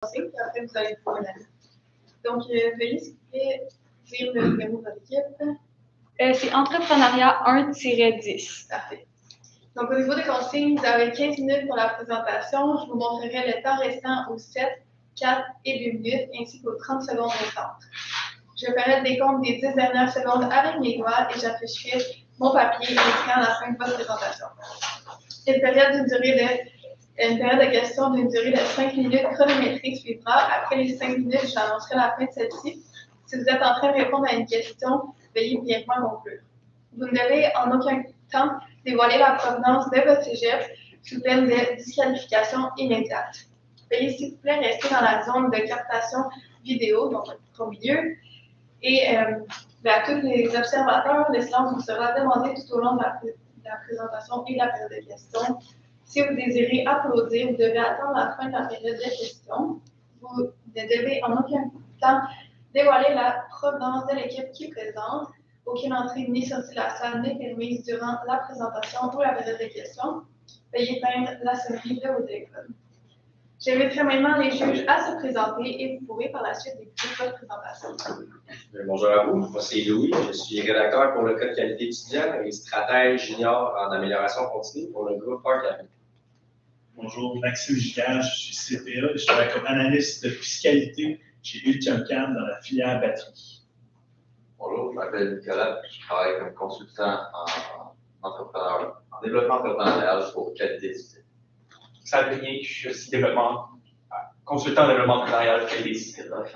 puis après vous allez pouvoir l'année. Donc, veuillez s'il vous plaît dire le numéro de votre équipe. C'est entrepreneuriat 1-10. Parfait. Donc, au niveau des consignes, vous avez 15 minutes pour la présentation. Je vous montrerai le temps restant aux 7, 4 et 2 minutes, ainsi qu'aux 30 secondes restantes. Je ferai des comptes des 10 dernières secondes avec mes doigts et j'afficherai mon papier indiquant la fin de votre présentation. Une période de questions d'une durée de 5 minutes chronométrique suivra. Après les 5 minutes, j'annoncerai la fin de celle-ci. Si vous êtes en train de répondre à une question, veuillez brièvement conclure. Vous ne devez en aucun temps dévoiler la provenance de votre cégep sous peine de disqualification immédiate. Veuillez s'il vous plaît rester dans la zone de captation vidéo, donc au milieu. Et à tous les observateurs, le silence vous sera demandé tout au long de la présentation et la période de questions. Si vous désirez applaudir, vous devez attendre la fin de la période de questions. Vous ne devez en aucun temps dévoiler la provenance de l'équipe qui présente. Aucune entrée ni sortie de la salle n'est permise durant la présentation ou la période de questions. Veuillez éteindre la sonnerie de vos téléphones. J'inviterai maintenant les juges à se présenter et vous pourrez par la suite débuter votre présentation. Bonjour à vous, moi c'est Louis, je suis rédacteur pour le Code qualité étudiant et stratège junior en amélioration continue pour le groupe Parc Avenue. Bonjour, Maxime Gicard, je suis CPA et je travaille comme analyste de fiscalité chez Ultium-Cam dans la filière batterie. Bonjour, je m'appelle Nicolas, je travaille comme consultant en développement entrepreneurial pour qualité étudiante. Sabrina, je suis aussi consultant en développement entrepreneurial pour qualité étudiante.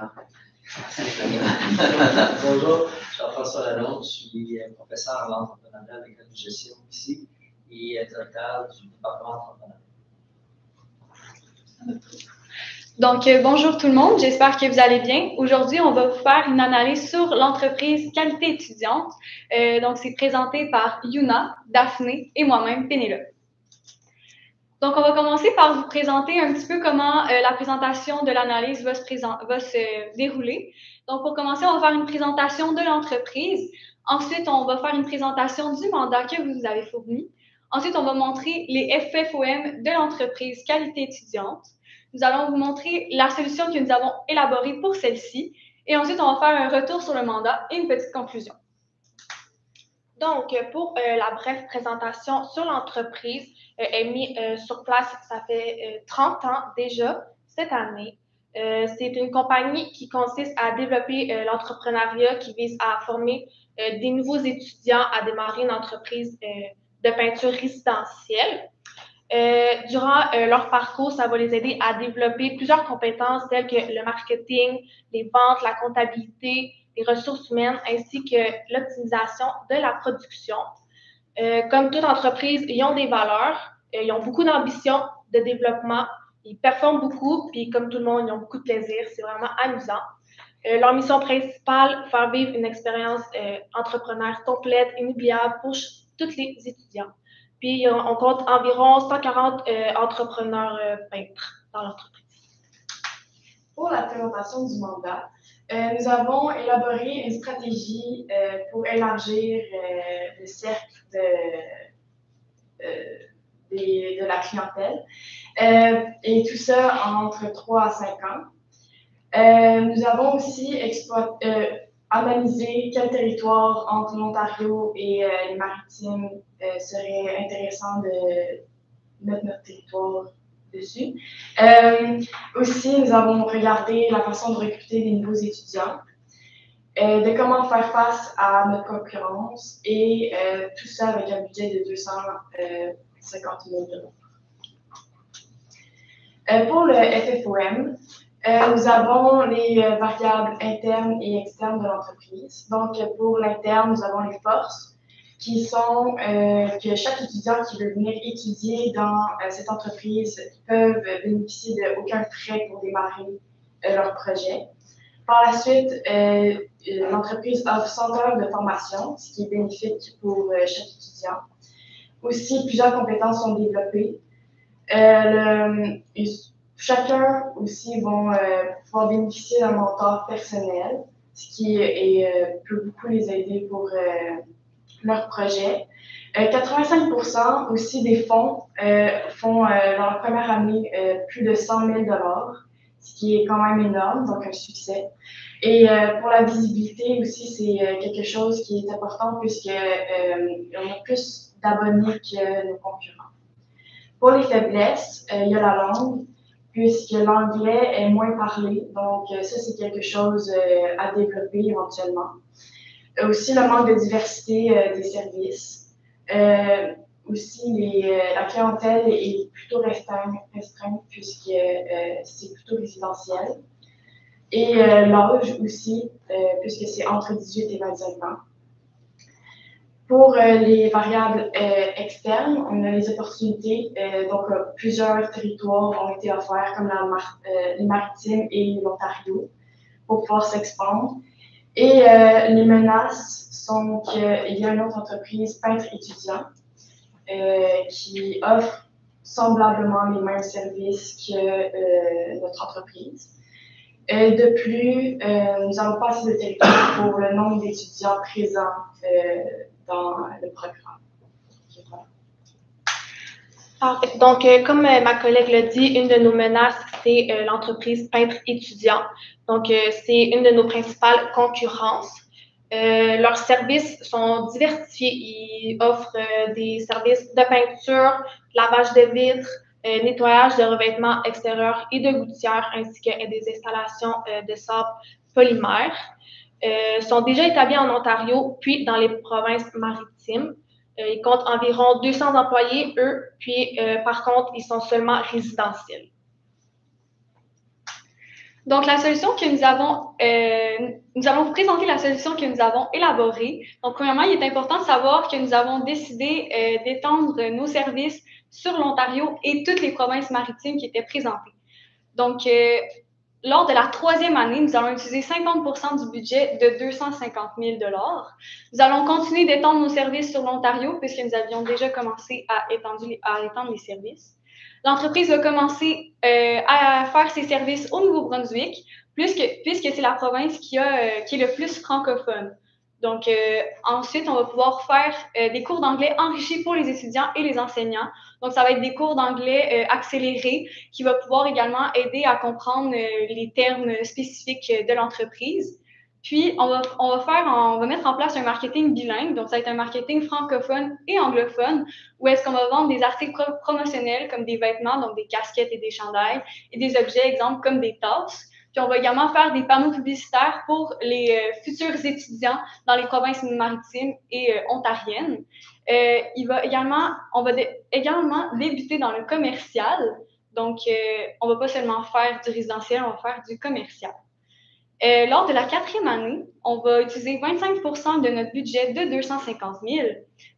Bonjour, Jean-François Lalonde, je suis professeur en entrepreneuriat à l'école de gestion ici et directeur du département entrepreneurial. Donc, bonjour tout le monde, j'espère que vous allez bien. Aujourd'hui, on va vous faire une analyse sur l'entreprise Qualité étudiante. Donc, c'est présenté par Yuna, Daphné et moi-même, Pénélope. Donc, on va commencer par vous présenter un petit peu comment la présentation de l'analyse va se dérouler. Donc, pour commencer, on va faire une présentation de l'entreprise. Ensuite, on va faire une présentation du mandat que vous avez fourni. Ensuite, on va montrer les FFOM de l'entreprise Qualité étudiante. Nous allons vous montrer la solution que nous avons élaborée pour celle-ci. Et ensuite, on va faire un retour sur le mandat et une petite conclusion. Donc, pour la brève présentation sur l'entreprise, est mise sur place, ça fait 30 ans déjà, cette année. C'est une compagnie qui consiste à développer l'entrepreneuriat, qui vise à former des nouveaux étudiants à démarrer une entreprise de peinture résidentielle. Durant leur parcours, ça va les aider à développer plusieurs compétences telles que le marketing, les ventes, la comptabilité, les ressources humaines, ainsi que l'optimisation de la production. Comme toute entreprise, ils ont des valeurs, ils ont beaucoup d'ambition de développement, ils performent beaucoup, puis comme tout le monde, ils ont beaucoup de plaisir, c'est vraiment amusant. Leur mission principale, faire vivre une expérience entrepreneur complète, inoubliable pour tous les étudiants. Puis, on compte environ 140 entrepreneurs peintres dans l'entreprise. Pour la présentation du mandat, nous avons élaboré une stratégie pour élargir le cercle de la clientèle et tout ça entre 3 à 5 ans. Nous avons aussi analysé quel territoire entre l'Ontario et les Maritimes serait intéressant de mettre notre territoire dessus. Aussi, nous avons regardé la façon de recruter des nouveaux étudiants, de comment faire face à notre concurrence et tout ça avec un budget de 250 000 $. Pour le FFOM, nous avons les variables internes et externes de l'entreprise. Donc, pour l'interne, nous avons les forces qui sont que chaque étudiant qui veut venir étudier dans cette entreprise peuvent bénéficier d'aucun frais pour démarrer leur projet. Par la suite, l'entreprise offre 100 heures de formation, ce qui est bénéfique pour chaque étudiant. Aussi, plusieurs compétences sont développées. Chacun aussi va pouvoir bénéficier d'un mentor personnel, ce qui peut beaucoup les aider pour leur projet. 85% aussi des fonds font dans leur première année plus de 100 000 $, ce qui est quand même énorme, donc un succès. Et pour la visibilité aussi, c'est quelque chose qui est important puisque on a plus d'abonnés que nos concurrents. Pour les faiblesses, il y a la langue, puisque l'anglais est moins parlé, donc ça c'est quelque chose à développer éventuellement. Aussi le manque de diversité des services. Aussi, la clientèle est plutôt restreinte puisque c'est plutôt résidentiel. Et l'âge aussi, puisque c'est entre 18 et 25 ans. Pour les variables externes, on a les opportunités. Donc, plusieurs territoires ont été offerts, comme les Maritimes et l'Ontario, pour pouvoir s'expandre. Et les menaces sont qu'il y a une autre entreprise, Peintre Étudiant, qui offre semblablement les mêmes services que notre entreprise. De plus, nous allons passer le territoire pour le nombre d'étudiants présents dans le programme. Parfait. Donc, comme ma collègue l'a dit, une de nos menaces, c'est l'entreprise Peintre Étudiant. Donc, c'est une de nos principales concurrences. Leurs services sont diversifiés. Ils offrent des services de peinture, lavage de vitres, nettoyage de revêtements extérieurs et de gouttières, ainsi que des installations de sable polymère. Sont déjà établis en Ontario, puis dans les provinces maritimes. Ils comptent environ 200 employés, eux, puis par contre, ils sont seulement résidentiels. Donc, la solution que nous allons vous présenter la solution que nous avons élaborée. Donc, premièrement, il est important de savoir que nous avons décidé d'étendre nos services sur l'Ontario et toutes les provinces maritimes qui étaient présentées. Donc, lors de la 3e année, nous allons utiliser 50% du budget de 250 000 $. Nous allons continuer d'étendre nos services sur l'Ontario puisque nous avions déjà commencé à étendre les services. L'entreprise va commencer à faire ses services au Nouveau-Brunswick puisque c'est la province qui est le plus francophone. Donc, ensuite, on va pouvoir faire des cours d'anglais enrichis pour les étudiants et les enseignants. Donc, ça va être des cours d'anglais accélérés qui va pouvoir également aider à comprendre les termes spécifiques de l'entreprise. Puis, on va mettre en place un marketing bilingue. Donc, ça va être un marketing francophone et anglophone où est-ce qu'on va vendre des articles promotionnels comme des vêtements, donc des casquettes et des chandails et des objets, exemple, comme des tasses. Puis, on va également faire des panneaux publicitaires pour les futurs étudiants dans les provinces maritimes et ontariennes. On va également débuter dans le commercial. Donc, on ne va pas seulement faire du résidentiel, on va faire du commercial. Lors de la 4e année, on va utiliser 25% de notre budget de 250 000.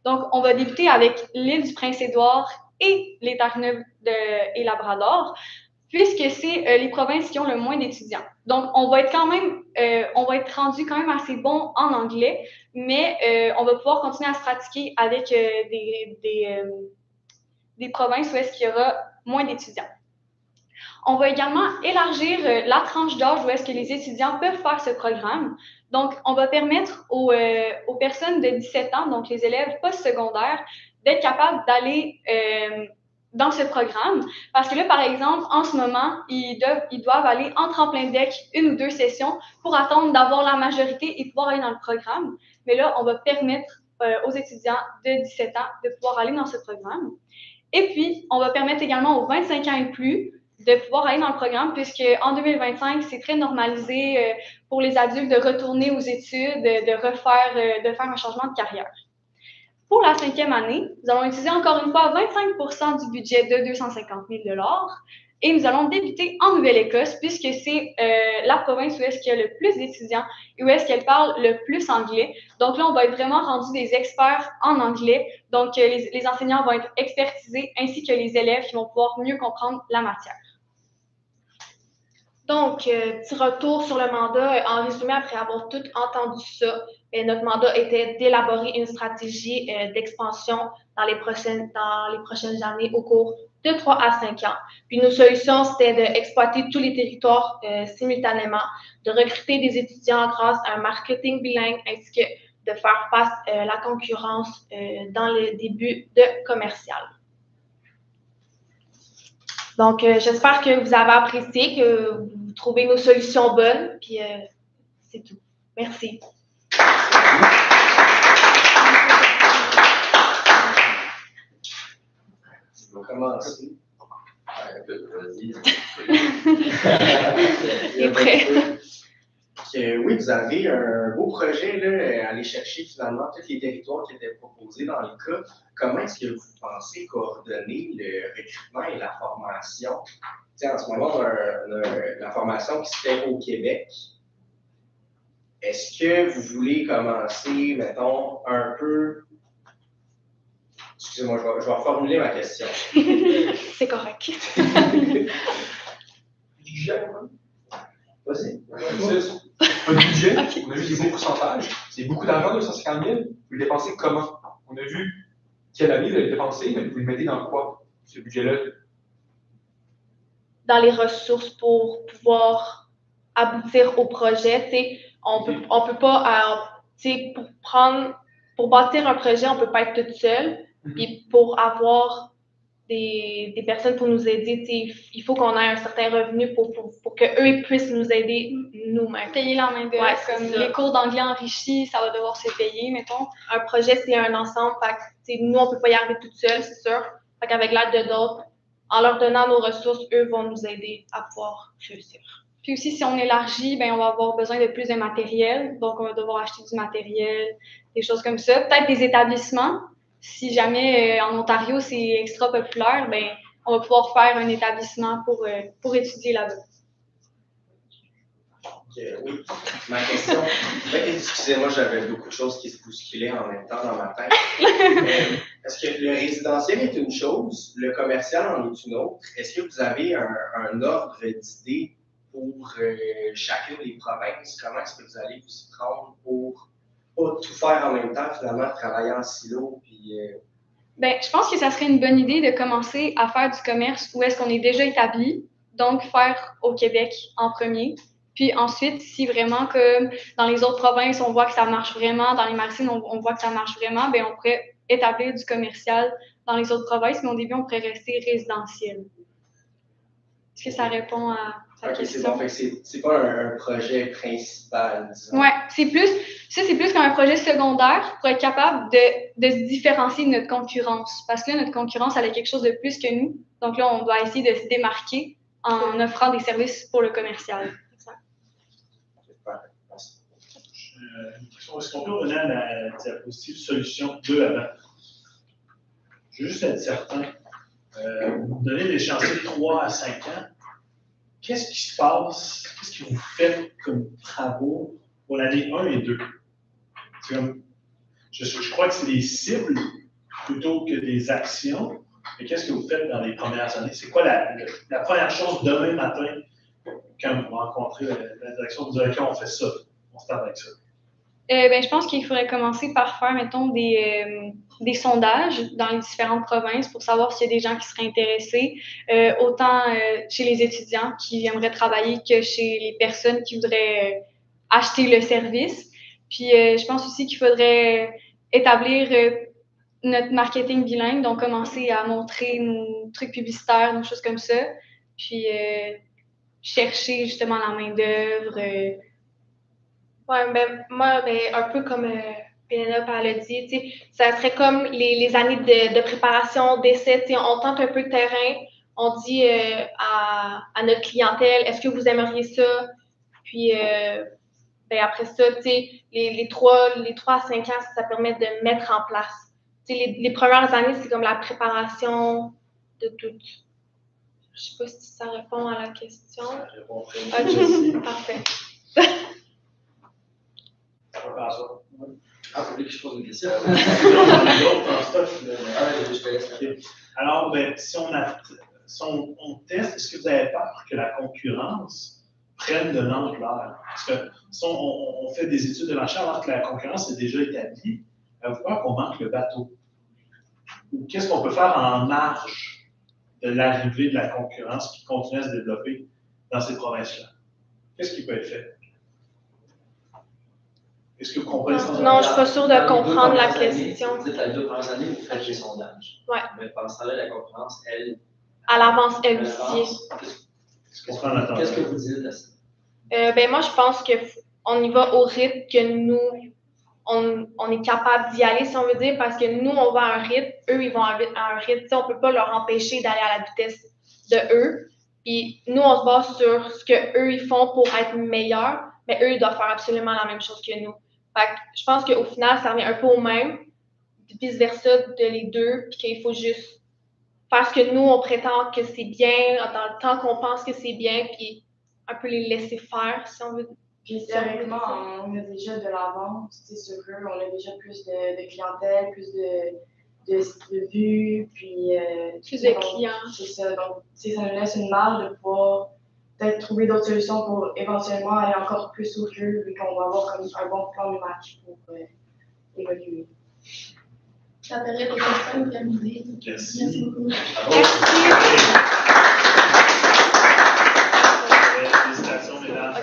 Donc, on va débuter avec l'île du Prince-Édouard et les Terre-Neuve et Labrador, puisque c'est les provinces qui ont le moins d'étudiants. Donc, on va être rendu quand même assez bon en anglais, mais on va pouvoir continuer à se pratiquer avec des provinces où est-ce qu'il y aura moins d'étudiants. On va également élargir la tranche d'âge où est-ce que les étudiants peuvent faire ce programme. Donc, on va permettre aux personnes de 17 ans, donc les élèves postsecondaires, d'être capables d'aller dans ce programme. Parce que là, par exemple, en ce moment, ils doivent aller en tremplin deck 1 ou 2 sessions pour attendre d'avoir la majorité et pouvoir aller dans le programme. Mais là, on va permettre aux étudiants de 17 ans de pouvoir aller dans ce programme. Et puis, on va permettre également aux 25 ans et plus de pouvoir aller dans le programme, puisqu'en 2025, c'est très normalisé pour les adultes de retourner aux études, de faire un changement de carrière. Pour la 5e année, nous allons utiliser encore une fois 25% du budget de 250 000 $ et nous allons débuter en Nouvelle-Écosse, puisque c'est la province où est-ce qu'il y a le plus d'étudiants et où est-ce qu'elle parle le plus anglais. Donc là, on va être vraiment rendus des experts en anglais. Donc, les enseignants vont être expertisés, ainsi que les élèves qui vont pouvoir mieux comprendre la matière. Donc, petit retour sur le mandat. En résumé, après avoir tout entendu ça, notre mandat était d'élaborer une stratégie d'expansion dans les prochaines années au cours de 3 à 5 ans. Puis nos solutions, c'était d'exploiter tous les territoires simultanément, de recruter des étudiants grâce à un marketing bilingue, ainsi que de faire face à la concurrence dans le début de commercial. Donc, j'espère que vous avez apprécié, que vous trouvez nos solutions bonnes, puis c'est tout. Merci. Je vais commencer. Vas-y. Il est prêt. Oui, vous avez un beau projet là, à aller chercher finalement tous les territoires qui étaient proposés dans le cas. Comment est-ce que vous pensez coordonner le recrutement et la formation? T'sais, en ce moment, on a la formation qui se fait au Québec. Est-ce que vous voulez commencer, mettons, un peu... Excusez-moi, je vais reformuler ma question. C'est correct. Budget, Vas-y. un budget, on a vu des beaux pourcentages, c'est beaucoup d'argent, 250 000. Vous le dépensez comment? On a vu quelle année vous allez dépenser, mais vous le mettez dans quoi, ce budget-là? Dans les ressources pour pouvoir aboutir au projet. On peut pas, pour bâtir un projet, on peut pas être toute seule. Puis pour avoir des personnes pour nous aider, il faut qu'on ait un certain revenu pour qu'eux puissent nous aider nous-mêmes. Payer la main d'œuvre, comme les cours d'anglais enrichis, ça va devoir se payer, mettons. Un projet, c'est un ensemble. Fait que, nous, on peut pas y arriver toute seule, c'est sûr. Fait qu'avec l'aide de d'autres, en leur donnant nos ressources, eux vont nous aider à pouvoir réussir. Puis aussi, si on élargit, ben, on va avoir besoin de plus de matériel. Donc, on va devoir acheter du matériel, des choses comme ça. Peut-être des établissements. Si jamais en Ontario, c'est extra populaire, ben, on va pouvoir faire un établissement pour étudier là-bas. Oui, ma question. Excusez-moi, j'avais beaucoup de choses qui se bousculaient en même temps dans ma tête. Est-ce que le résidentiel est une chose, le commercial en est une autre? Est-ce que vous avez un ordre d'idées pour chacune des provinces? Comment est-ce que vous allez vous y prendre pour pas tout faire en même temps, finalement, travailler en silo? Puis, ben, je pense que ça serait une bonne idée de commencer à faire du commerce où est-ce qu'on est déjà établi, donc faire au Québec en premier. Puis ensuite, si vraiment comme dans les autres provinces, on voit que ça marche vraiment, dans les Maritimes, on voit que ça marche vraiment, bien on pourrait établir du commercial dans les autres provinces, mais au début, on pourrait rester résidentiel. Est-ce que ça répond à ta question? C'est bon, fait que c'est pas un projet principal, disons. Ouais, c'est plus comme un projet secondaire pour être capable de se différencier de notre concurrence. Parce que là, notre concurrence, elle a quelque chose de plus que nous. Donc là, on doit essayer de se démarquer en offrant des services pour le commercial. Est-ce qu'on peut revenir à la diapositive solution 2 avant? Je veux juste être certain. Vous donnez l'échéancier de 3 à 5 ans. Qu'est-ce qui se passe? Qu'est-ce que vous faites comme travaux pour l'année 1 et 2? Comme, je crois que c'est des cibles plutôt que des actions. Mais qu'est-ce que vous faites dans les premières années? C'est quoi la première chose demain matin quand vous rencontrez la direction? Vous direz qu'on fait ça. On start avec ça. Ben, je pense qu'il faudrait commencer par faire, mettons, des sondages dans les différentes provinces pour savoir s'il y a des gens qui seraient intéressés, autant chez les étudiants qui aimeraient travailler que chez les personnes qui voudraient acheter le service. Puis, je pense aussi qu'il faudrait établir notre marketing bilingue, donc commencer à montrer nos trucs publicitaires, nos choses comme ça. Puis, chercher justement la main-d'œuvre. Ouais, ben, moi, un peu comme Pénélope l'a dit, ça serait comme les années de préparation, d'essai. On tente un peu le terrain, on dit à notre clientèle, est-ce que vous aimeriez ça? Puis, ben, après ça, les 3 à 5 ans, ça permet de mettre en place. Les premières années, c'est comme la préparation de tout. Je sais pas si ça répond à la question. Ça répond très bien. Parfait. Ah, vous voulez que je pose une question? Alors, ben, si on teste, est-ce que vous avez peur que la concurrence prenne de l'ampleur? Parce que si on fait des études de marché alors que la concurrence est déjà établie, avez-vous peur qu'on manque le bateau? Ou qu'est-ce qu'on peut faire en marge de l'arrivée de la concurrence qui continue à se développer dans ces provinces-là? Qu'est-ce qui peut être fait? Est-ce que vous comprenez ça? Non, je ne suis pas sûre de comprendre la question. Vous dites, les 2 premières années, vous faites des sondages. Ouais. Mais pendant ce temps-là, la concurrence, elle À l'avance, elle aussi. Qu'est-ce qu'on attend? Qu'est-ce que vous dites à ça? Ben moi, je pense qu'on y va au rythme que nous, on est capable d'y aller, si on veut dire, parce que nous, on va à un rythme, eux, ils vont à un rythme. T'sais, on ne peut pas leur empêcher d'aller à la vitesse de eux. Puis nous, on se base sur ce qu'eux, ils font pour être meilleurs, mais eux, ils doivent faire absolument la même chose que nous. Fait que je pense qu'au final, ça revient un peu au même, vice-versa de les deux, puis qu'il faut juste faire ce que nous, on prétend que c'est bien, dans le temps qu'on pense que c'est bien, puis un peu les laisser faire, si on veut. Puis théoriquement, on a déjà de la vente sur eux, on a déjà plus de clientèle, plus de vues, puis Plus de clients. C'est ça, donc ça nous laisse une marge de pouvoir peut-être trouver d'autres solutions pour éventuellement aller encore plus au jeu, vu qu'on va avoir comme un bon plan de match pour évoluer. La période est comme ça, terminée. Merci. Merci beaucoup. Félicitations, mesdames.